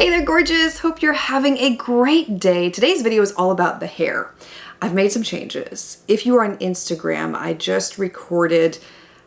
Hey there, gorgeous! Hope you're having a great day. Today's video is all about the hair. I've made some changes. If you are on Instagram, I just recorded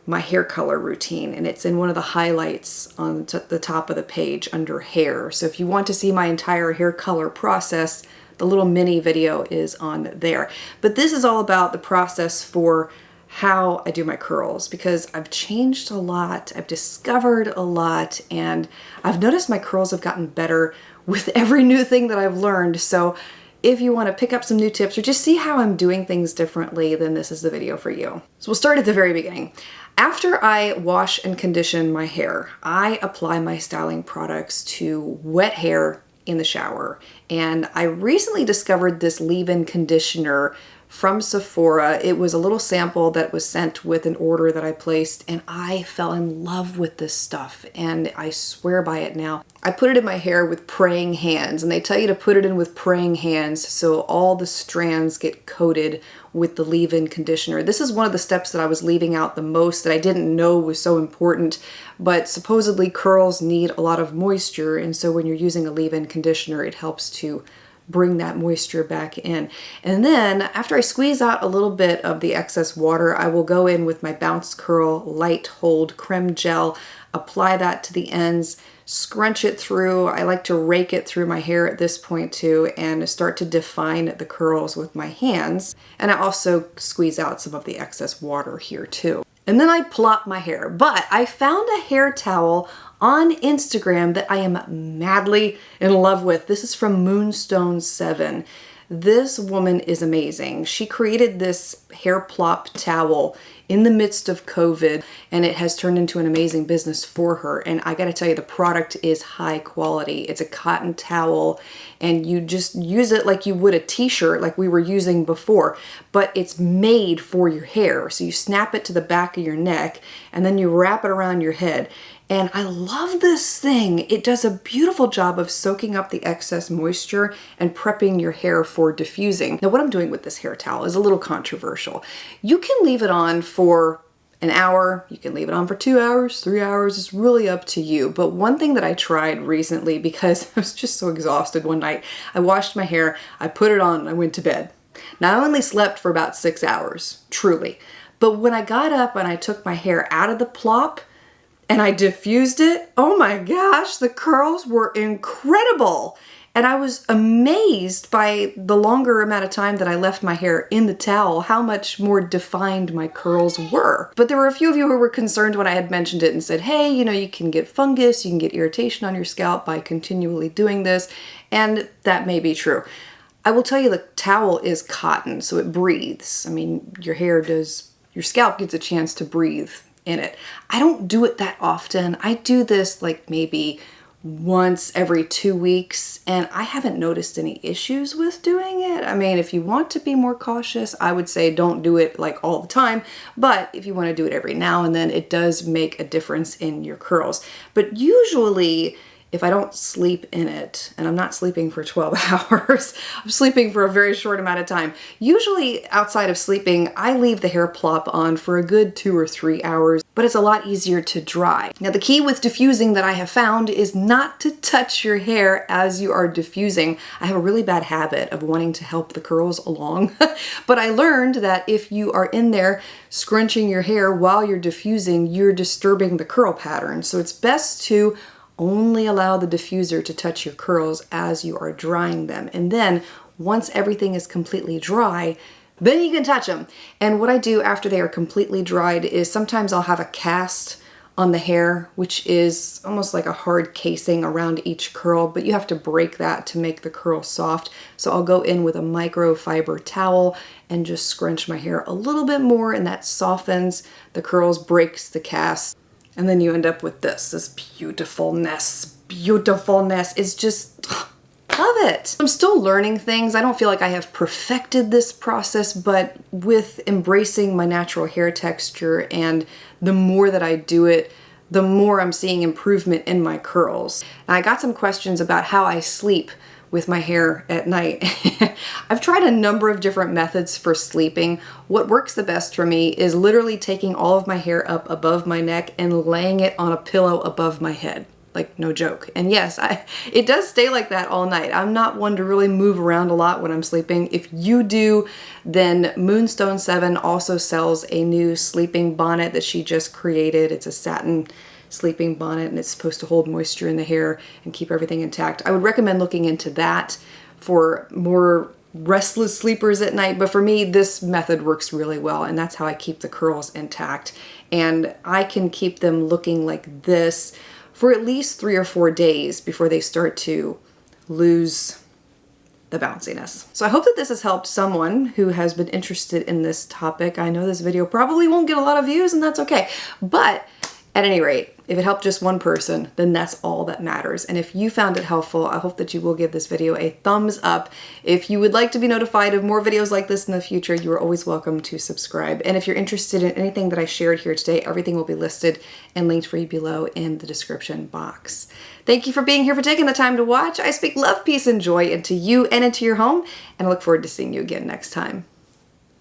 my hair color routine and it's in one of the highlights on the top of the page under hair. So if you want to see my entire hair color process, the little mini video is on there. But this is all about the process for how I do my curls because I've changed a lot, I've discovered a lot, and I've noticed my curls have gotten better with every new thing that I've learned. So if you want to pick up some new tips or just see how I'm doing things differently, then this is the video for you. So we'll start at the very beginning. After I wash and condition my hair, I apply my styling products to wet hair in the shower. And I recently discovered this leave-in conditioner from Sephora. It was a little sample that was sent with an order that I placed, and I fell in love with this stuff and I swear by it now. I put it in my hair with praying hands, and they tell you to put it in with praying hands so all the strands get coated with the leave-in conditioner. This is one of the steps that I was leaving out the most that I didn't know was so important, but supposedly curls need a lot of moisture, and so when you're using a leave-in conditioner, it helps to bring that moisture back in. And then after I squeeze out a little bit of the excess water, I will go in with my Bounce Curl Light Hold Creme Gel, apply that to the ends, scrunch it through. I like to rake it through my hair at this point too and start to define the curls with my hands. And I also squeeze out some of the excess water here too. And then I plop my hair. But I found a hair towel on Instagram that I am madly in love with. This is from Moonstone7. This woman is amazing. She created this hair plop towel in the midst of COVID, and it has turned into an amazing business for her. And I gotta tell you, the product is high quality. It's a cotton towel, and you just use it like you would a t-shirt like we were using before, but it's made for your hair. So you snap it to the back of your neck, and then you wrap it around your head. And I love this thing. It does a beautiful job of soaking up the excess moisture and prepping your hair for diffusing. Now, what I'm doing with this hair towel is a little controversial. You can leave it on for an hour, you can leave it on for 2 hours, 3 hours, it's really up to you. But one thing that I tried recently, because I was just so exhausted one night, I washed my hair, I put it on, and I went to bed. Now, I only slept for about 6 hours, truly. But when I got up and I took my hair out of the plop, and I diffused it, oh my gosh, the curls were incredible. And I was amazed by the longer amount of time that I left my hair in the towel, how much more defined my curls were. But there were a few of you who were concerned when I had mentioned it and said, hey, you know, you can get fungus, you can get irritation on your scalp by continually doing this. And that may be true. I will tell you the towel is cotton, so it breathes. I mean, your scalp gets a chance to breathe in it. I don't do it that often. I do this like maybe once every 2 weeks, and I haven't noticed any issues with doing it. I mean, if you want to be more cautious, I would say don't do it like all the time, but if you want to do it every now and then, it does make a difference in your curls. But usually, if I don't sleep in it, and I'm not sleeping for 12 hours, I'm sleeping for a very short amount of time. Usually outside of sleeping, I leave the hair plop on for a good 2 or 3 hours, but it's a lot easier to dry. Now, the key with diffusing that I have found is not to touch your hair as you are diffusing. I have a really bad habit of wanting to help the curls along, but I learned that if you are in there scrunching your hair while you're diffusing, you're disturbing the curl pattern. So it's best to only allow the diffuser to touch your curls as you are drying them. And then once everything is completely dry, then you can touch them. And what I do after they are completely dried is sometimes I'll have a cast on the hair, which is almost like a hard casing around each curl, but you have to break that to make the curl soft. So I'll go in with a microfiber towel and just scrunch my hair a little bit more, and that softens the curls, breaks the cast. And then you end up with this beautifulness. Beautifulness is just, love it. I'm still learning things. I don't feel like I have perfected this process, but with embracing my natural hair texture and the more that I do it, the more I'm seeing improvement in my curls. Now, I got some questions about how I sleep with my hair at night. I've tried a number of different methods for sleeping. What works the best for me is literally taking all of my hair up above my neck and laying it on a pillow above my head. Like, no joke. And yes, it does stay like that all night. I'm not one to really move around a lot when I'm sleeping. If you do, then Moonstone7 also sells a new sleeping bonnet that she just created. It's a satin sleeping bonnet, and it's supposed to hold moisture in the hair and keep everything intact. I would recommend looking into that for more restless sleepers at night, but for me, this method works really well, and that's how I keep the curls intact. And I can keep them looking like this for at least 3 or 4 days before they start to lose the bounciness. So I hope that this has helped someone who has been interested in this topic. I know this video probably won't get a lot of views, and that's okay. But at any rate, if it helped just one person, then that's all that matters. And if you found it helpful, I hope that you will give this video a thumbs up. If you would like to be notified of more videos like this in the future, you are always welcome to subscribe. And if you're interested in anything that I shared here today, everything will be listed and linked for you below in the description box. Thank you for being here, for taking the time to watch. I speak love, peace, and joy into you and into your home, and I look forward to seeing you again next time.